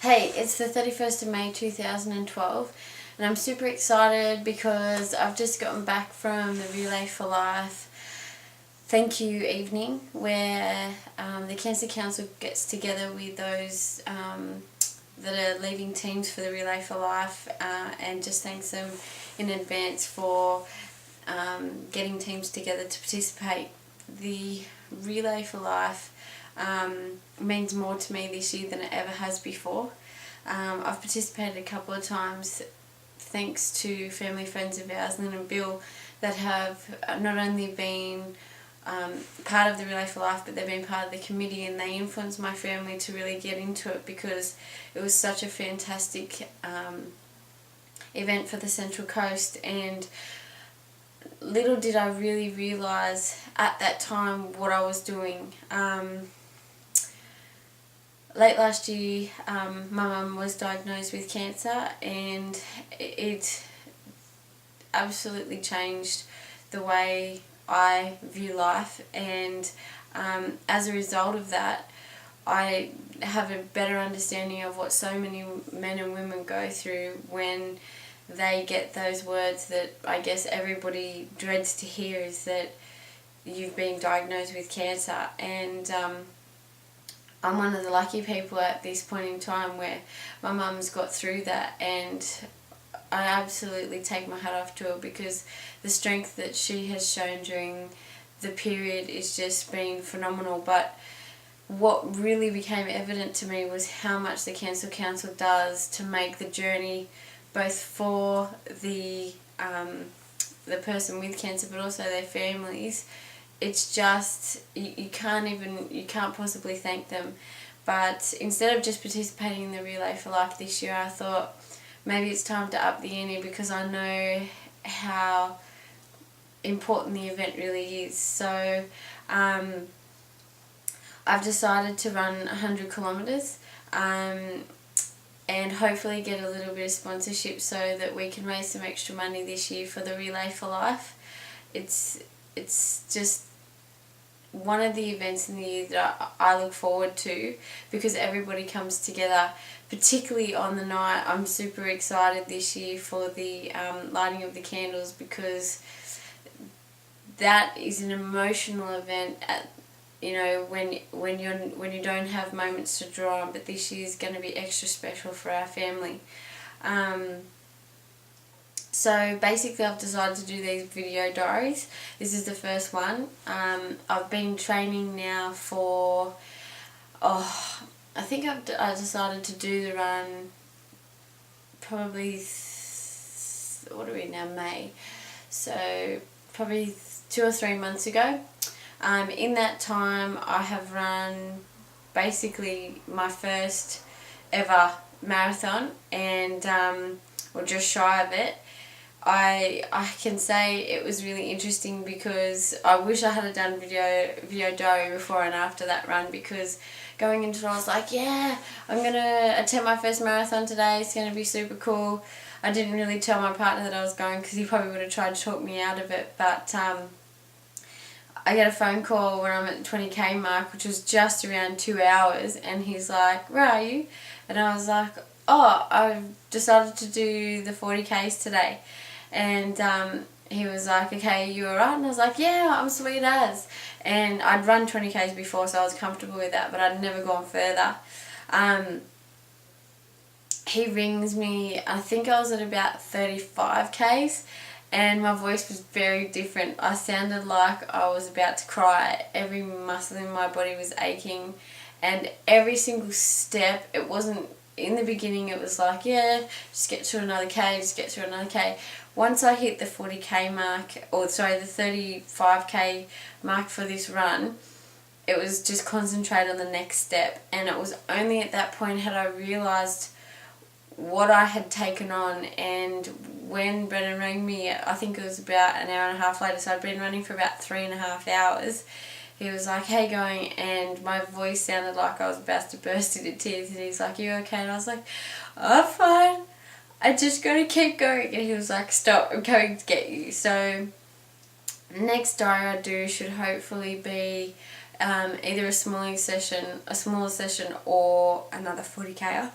Hey, it's the 31st of May 2012 and I'm super excited because I've just gotten back from the Relay for Life thank you evening where the Cancer Council gets together with those that are leading teams for the Relay for Life and just thanks them in advance for getting teams together to participate. The Relay for Life means more to me this year than it ever has before. I've participated a couple of times thanks to family friends of ours, Lynn and Bill, that have not only been part of the Relay for Life, but they've been part of the committee, and they influenced my family to really get into it because it was such a fantastic event for the Central Coast. And little did I really realise at that time what I was doing. Late last year, my mum was diagnosed with cancer, and it absolutely changed the way I view life. And as a result of that, I have a better understanding of what so many men and women go through when they get those words that I guess everybody dreads to hear, is that you've been diagnosed with cancer. And I'm one of the lucky people at this point in time where my mum's got through that, and I absolutely take my hat off to her because the strength that she has shown during the period is just been phenomenal. But what really became evident to me was how much the Cancer Council does to make the journey both for the person with cancer but also their families. It's just, you can't possibly thank them. But instead of just participating in the Relay for Life this year, I thought maybe it's time to up the ante because I know how important the event really is. So I've decided to run 100 kilometres and hopefully get a little bit of sponsorship so that we can raise some extra money this year for the Relay for Life. It's just one of the events in the year that I look forward to because everybody comes together, particularly on the night. I'm super excited this year for the lighting of the candles because that is an emotional event when you don't have moments to draw on, but this year is going to be extra special for our family. So basically I've decided to do these video diaries. This is the first one. I've been training now for, I think I decided to do the run probably, what are we now, May? So probably 2 or 3 months ago. In that time I have run basically my first ever marathon and or just shy of it. I can say it was really interesting because I wish I had done video diary before and after that run, because going into it I was like, yeah, I'm going to attempt my first marathon today, it's going to be super cool. I didn't really tell my partner that I was going because he probably would have tried to talk me out of it, but I get a phone call when I'm at the 20k mark, which was just around 2 hours, and he's like, where are you? And I was like, oh, I've decided to do the 40k's today. And he was like, okay, you alright? And I was like, yeah, I'm sweet as. And I'd run 20k's before, so I was comfortable with that, but I'd never gone further. He rings me, I think I was at about 35k's, and my voice was very different. I sounded like I was about to cry. Every muscle in my body was aching, and every single step, it wasn't, in the beginning it was like, yeah, just get to another K, just get to another K. Once I hit the 40k mark, or sorry, the 35k mark for this run, it was just concentrate on the next step. And it was only at that point had I realised what I had taken on. And when Brendan rang me, I think it was about an hour and a half later, so I'd been running for about 3.5 hours. He was like, hey, going, and my voice sounded like I was about to burst into tears, and he's like, you okay? And I was like, I'm fine, I just gotta keep going. And he was like, stop, I'm coming to get you. So next diary I do should hopefully be either a smaller session or another 40k.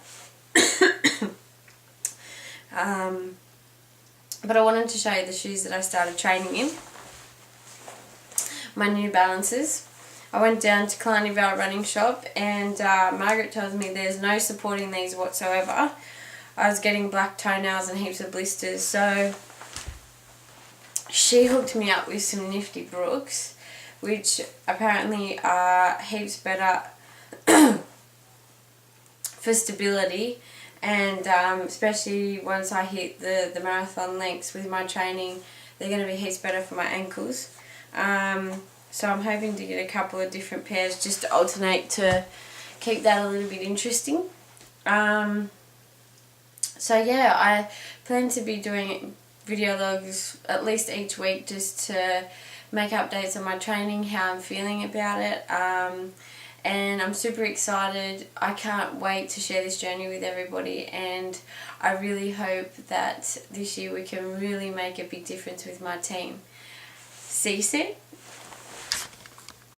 But I wanted to show you the shoes that I started training in. My New Balances. I went down to Killarney Vale Running Shop, and Margaret tells me there's no supporting these whatsoever. I was getting black toenails and heaps of blisters, so she hooked me up with some nifty Brooks, which apparently are heaps better for stability, and especially once I hit the marathon lengths with my training, they're going to be heaps better for my ankles. So I'm hoping to get a couple of different pairs just to alternate to keep that a little bit interesting. So yeah, I plan to be doing video logs at least each week just to make updates on my training, how I'm feeling about it. And I'm super excited. I can't wait to share this journey with everybody, and I really hope that this year we can really make a big difference with my team. See you soon.